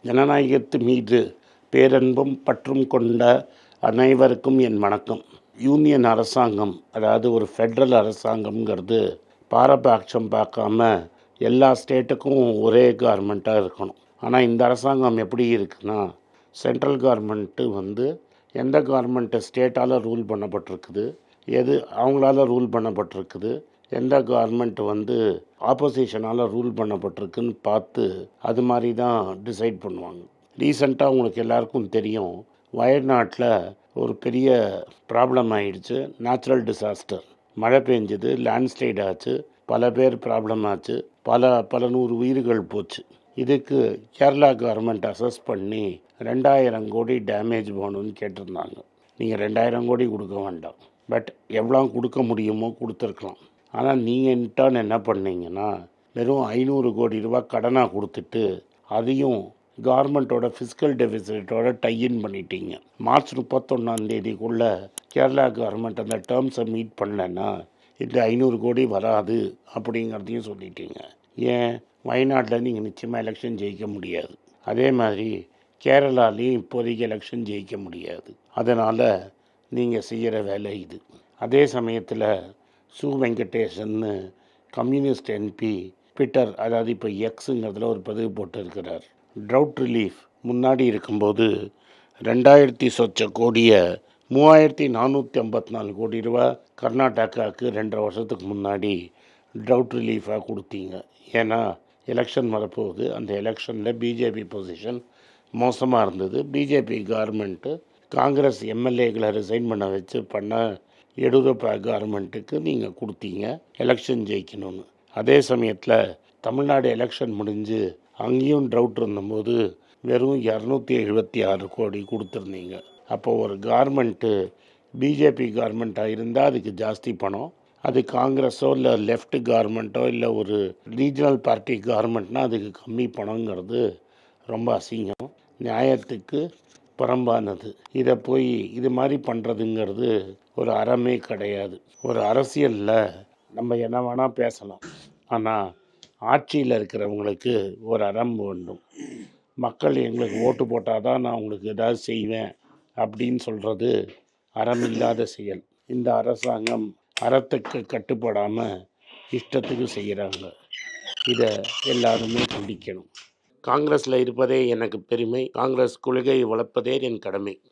ஜனநாயகத்து மீது பேரன்பும் பற்றும் கொண்ட அனைவருக்கும் என் வணக்கம். யூனியன் அரசாங்கம், அதாவது ஒரு ஃபெட்ரல் அரசாங்கம்ங்கிறது பாரபட்சம் பார்க்காம எல்லா ஸ்டேட்டுக்கும் ஒரே கவர்மெண்ட்டாக இருக்கணும். ஆனால் இந்த அரசாங்கம் எப்படி இருக்குன்னா, சென்ட்ரல் கவர்மெண்ட்டு எந்த கவர்மெண்ட்டு ஸ்டேட்டால் ரூல் பண்ணப்பட்டிருக்குது, எது அவங்களால ரூல் பண்ணப்பட்டிருக்குது, எந்த கவர்மெண்ட் ஆப்போசிஷனால் ரூல் பண்ணப்பட்டிருக்குன்னு பார்த்து அது மாதிரி தான் டிசைட் பண்ணுவாங்க. ரீசெண்டாக உங்களுக்கு எல்லாருக்கும் தெரியும், வயநாட்டில் ஒரு பெரிய ப்ராப்ளம் ஆயிடுச்சு. நேச்சுரல் டிசாஸ்டர், மழை பெஞ்சது, லேண்ட்ஸ்லைட் ஆச்சு, பல பேர் ப்ராப்ளம் ஆச்சு, பல நூறு உயிர்கள் போச்சு. இதுக்கு கேரளா கவர்மெண்ட் அசஸ் பண்ணி 2000 கோடி டேமேஜ் போகணுன்னு கேட்டிருந்தாங்க. நீங்கள் 2000 கோடி கொடுக்க வேண்டாம், பட் எவ்வளோ கொடுக்க முடியுமோ கொடுத்துருக்கலாம். ஆனால் நீங்கள் இன்டர்ன் என்ன பண்ணீங்கன்னா, வெறும் 500 கோடி ரூபா கடனாக கொடுத்துட்டு அதையும் கவர்மெண்ட்டோட ஃபிஸ்கல் டெபிசிட்டோட டைஇன் பண்ணிட்டீங்க. மார்ச் 31 கேரளா கவர்மெண்ட் அந்த டேர்ம்ஸை மீட் பண்ணலன்னா இந்த 500 கோடி வராது அப்படிங்கிறதையும் சொல்லிட்டீங்க. ஏன், வயநாட்டில் நீங்கள் நிச்சயமாக எலெக்ஷன் ஜெயிக்க முடியாது. அதே மாதிரி கேரளாலையும் இப்போதைக்கு எலெக்ஷன் ஜெயிக்க முடியாது. அதனால் நீங்கள் செய்கிற வேலை இது. அதே சமயத்தில் சு வெங்கடேசன்னு கம்யூனிஸ்ட் என்பி ட்விட்டர், அதாவது இப்போ எக்ஸுங்கிறதுல ஒரு பதிவு போட்டு இருக்கிறார். ட்ரவுட் ரிலீஃப் முன்னாடி இருக்கும்போது 2000 சொச்ச கோடியை 3454 கோடி ரூபா கர்நாடகாவுக்கு 2.5 வருஷத்துக்கு முன்னாடி ட்ரவுட் ரிலீஃபாக கொடுத்தீங்க. ஏன்னா எலெக்ஷன் வரப்போகுது. அந்த எலெக்ஷனில் பிஜேபி பொசிஷன் மோசமாக இருந்தது. பிஜேபி கவர்மெண்ட்டு காங்கிரஸ் எம்எல்ஏக்களை ரிசைன் பண்ண வச்சு பண்ண எடியூரப்பா கவர்மெண்ட்டுக்கு நீங்கள் கொடுத்தீங்க எலெக்ஷன் ஜெயிக்கணும்னு. அதே சமயத்தில் தமிழ்நாடு எலெக்ஷன் முடிஞ்சு அங்கேயும் ட்ரவுட் இருந்தபோது வெறும் 276 கோடி கொடுத்துருந்தீங்க. அப்போது ஒரு கவர்மெண்ட்டு பிஜேபி கவர்மெண்ட்டாக இருந்தால் அதுக்கு ஜாஸ்தி பணம், அது காங்கிரஸோ இல்லை லெஃப்ட் கவர்மெண்ட்டோ இல்லை ஒரு ரீஜனல் பார்ட்டி கவர்மெண்ட்னால் அதுக்கு கம்மி பணங்கிறது ரொம்ப அசிங்கம், நியாயத்துக்கு புறம்பானது. இதை போய் இது மாதிரி பண்ணுறதுங்கிறது ஒரு அறமே கிடையாது. ஒரு அரசியலில் நம்ம என்ன வேணால் பேசலாம், ஆனால் ஆட்சியில் இருக்கிறவங்களுக்கு ஒரு அறம் வேண்டும். மக்கள் எங்களுக்கு ஓட்டு போட்டால் தான் நான் உங்களுக்கு ஏதாவது செய்வேன் அப்படின்னு சொல்கிறது அறமில்லாத செயல். இந்த அரசாங்கம் அறத்துக்கு கட்டுப்படாமல் இஷ்டத்துக்கு செய்கிறாங்க. இதை எல்லாருமே கண்டிக்கணும். காங்கிரஸில் இருப்பதே எனக்கு பெருமை. காங்கிரஸ் கொள்கையை வளர்ப்பதே என் கடமை.